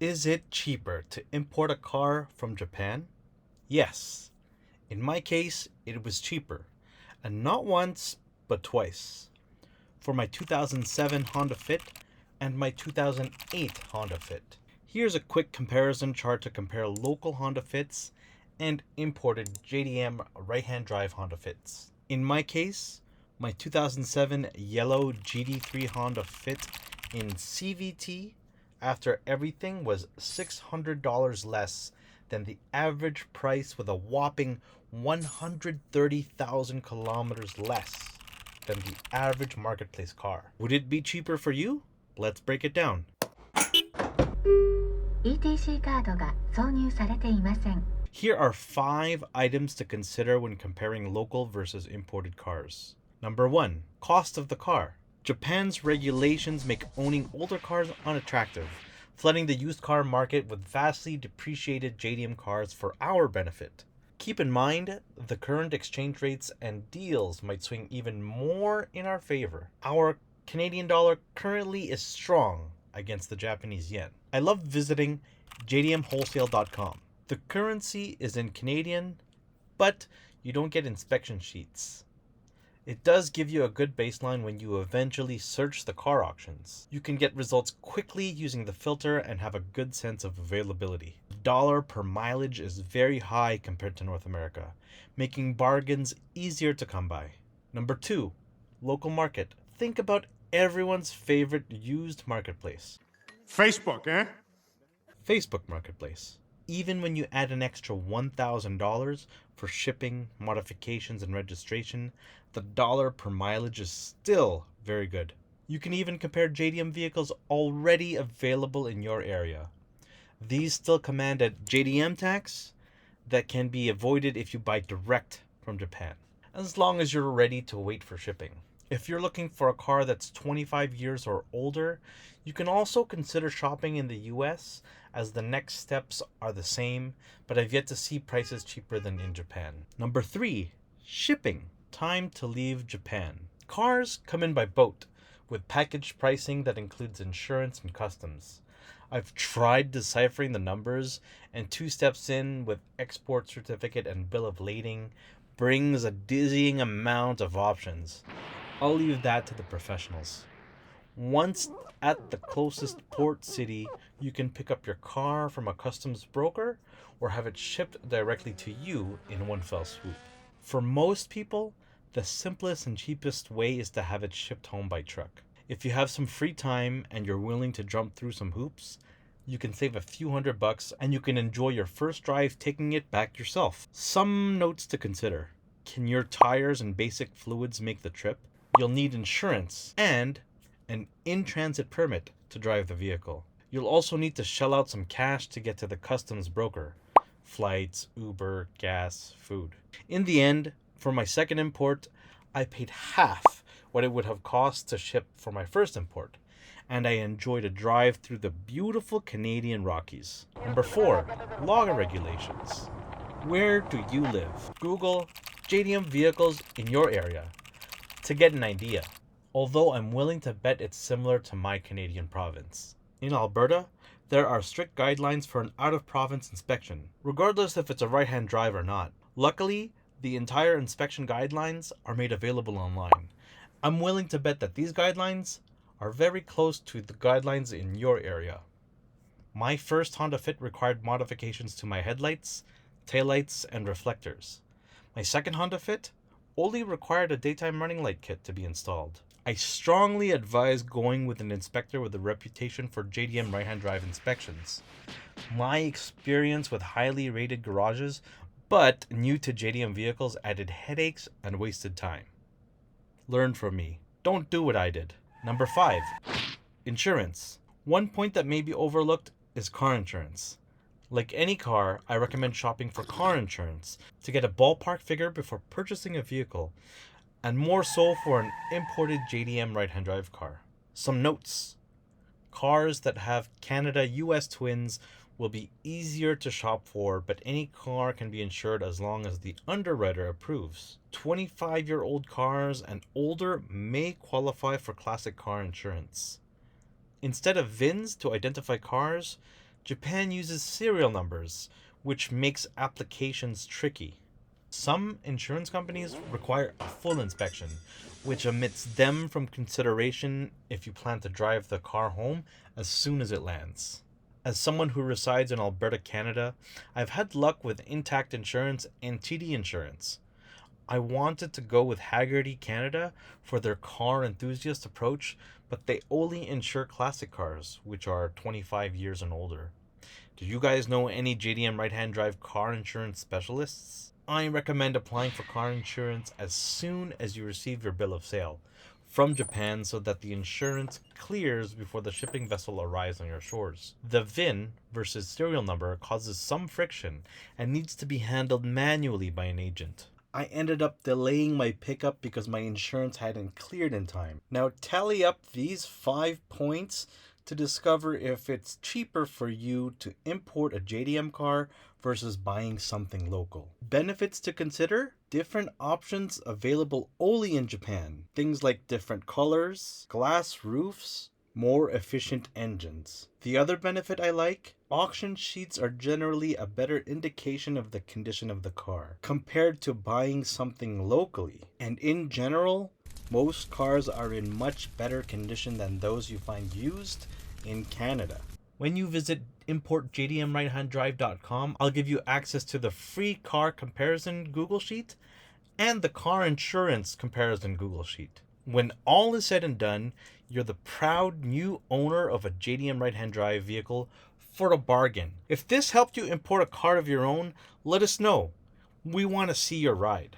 Is it cheaper to import a car from Japan? Yes. In my case, it was cheaper. And not once, but twice. For my 2007 Honda Fit and my 2008 Honda Fit. Here's a quick comparison chart to compare local Honda Fits and imported JDM right-hand drive Honda Fits. In my case, my 2007 yellow GD3 Honda Fit in CVT after everything was $600 less than the average price with a whopping 130,000 kilometers less than the average marketplace car. Would it be cheaper for you? Let's break it down. ETC カードが挿入されていません。 Here are 5 items to consider when comparing local versus imported cars. Number 1. Cost of the car. Japan's regulations make owning older cars unattractive, flooding the used car market with vastly depreciated JDM cars for our benefit. Keep in mind, the current exchange rates and deals might swing even more in our favor. Our Canadian dollar currently is strong against the Japanese yen. I love visiting jdmwholesale.com. The currency is in Canadian, but you don't get inspection sheets. It does give you a good baseline when you eventually search the car auctions. You can get results quickly using the filter and have a good sense of availability. The dollar per mileage is very high compared to North America, making bargains easier to come by. Number 2, local market. Think about everyone's favorite used marketplace. Facebook, eh? Facebook Marketplace. Even when you add an extra $1,000 for shipping, modifications, and registration, the dollar per mileage is still very good. You can even compare JDM vehicles already available in your area. These still command a JDM tax that can be avoided if you buy direct from Japan, as long as you're ready to wait for shipping. If you're looking for a car that's 25 years or older, you can also consider shopping in the US, as the next steps are the same, but I've yet to see prices cheaper than in Japan. Number 3, shipping. Time to leave Japan. Cars come in by boat, with package pricing that includes insurance and customs. I've tried deciphering the numbers, and 2 steps in with export certificate and bill of lading brings a dizzying amount of options. I'll leave that to the professionals. Once at the closest port city, you can pick up your car from a customs broker or have it shipped directly to you in one fell swoop. For most people, the simplest and cheapest way is to have it shipped home by truck. If you have some free time and you're willing to jump through some hoops, you can save a few $100 and you can enjoy your first drive taking it back yourself. Some notes to consider. Can your tires and basic fluids make the trip? You'll need insurance and an in-transit permit to drive the vehicle. You'll also need to shell out some cash to get to the customs broker. Flights, Uber, gas, food. In the end, for my second import, I paid half what it would have cost to ship for my first import, and I enjoyed a drive through the beautiful Canadian Rockies. Number 4, law regulations. Where do you live? Google JDM vehicles in your area to get an idea, although I'm willing to bet it's similar to my Canadian province. In Alberta, there are strict guidelines for an out-of-province inspection, regardless if it's a right-hand drive or not. Luckily, the entire inspection guidelines are made available online. I'm willing to bet that these guidelines are very close to the guidelines in your area. My first Honda Fit required modifications to my headlights, taillights, and reflectors. My second Honda Fit only required a daytime running light kit to be installed. I strongly advise going with an inspector with a reputation for JDM right-hand drive inspections. My experience with highly rated garages but new to JDM vehicles added headaches and wasted time. Learn from me. Don't do what I did. Number 5, insurance. One point that may be overlooked is car insurance. Like any car, I recommend shopping for car insurance to get a ballpark figure before purchasing a vehicle, and more so for an imported JDM right-hand drive car. Some notes. Cars that have Canada-US twins will be easier to shop for, but any car can be insured as long as the underwriter approves. 25-year-old cars and older may qualify for classic car insurance. Instead of VINs to identify cars, Japan uses serial numbers, which makes applications tricky. Some insurance companies require a full inspection, which omits them from consideration if you plan to drive the car home as soon as it lands. As someone who resides in Alberta, Canada, I've had luck with Intact Insurance and TD Insurance. I wanted to go with Haggerty Canada for their car enthusiast approach, but they only insure classic cars, which are 25 years and older. Do you guys know any JDM right-hand drive car insurance specialists? I recommend applying for car insurance as soon as you receive your bill of sale from Japan so that the insurance clears before the shipping vessel arrives on your shores. The VIN versus serial number causes some friction and needs to be handled manually by an agent. I ended up delaying my pickup because my insurance hadn't cleared in time. Now tally up these 5 points to discover if it's cheaper for you to import a JDM car versus buying something local. Benefits to consider: different options available only in Japan. Things like different colors, glass roofs, more efficient engines. The other benefit I like: auction sheets are generally a better indication of the condition of the car compared to buying something locally. And in general, most cars are in much better condition than those you find used in Canada. When you visit importjdmrighthand drive.com, I'll give you access to the free car comparison Google Sheet and the car insurance comparison Google Sheet. When all is said and done, you're the proud new owner of a JDM right-hand drive vehicle for a bargain. If this helped you import a car of your own, let us know. We want to see your ride.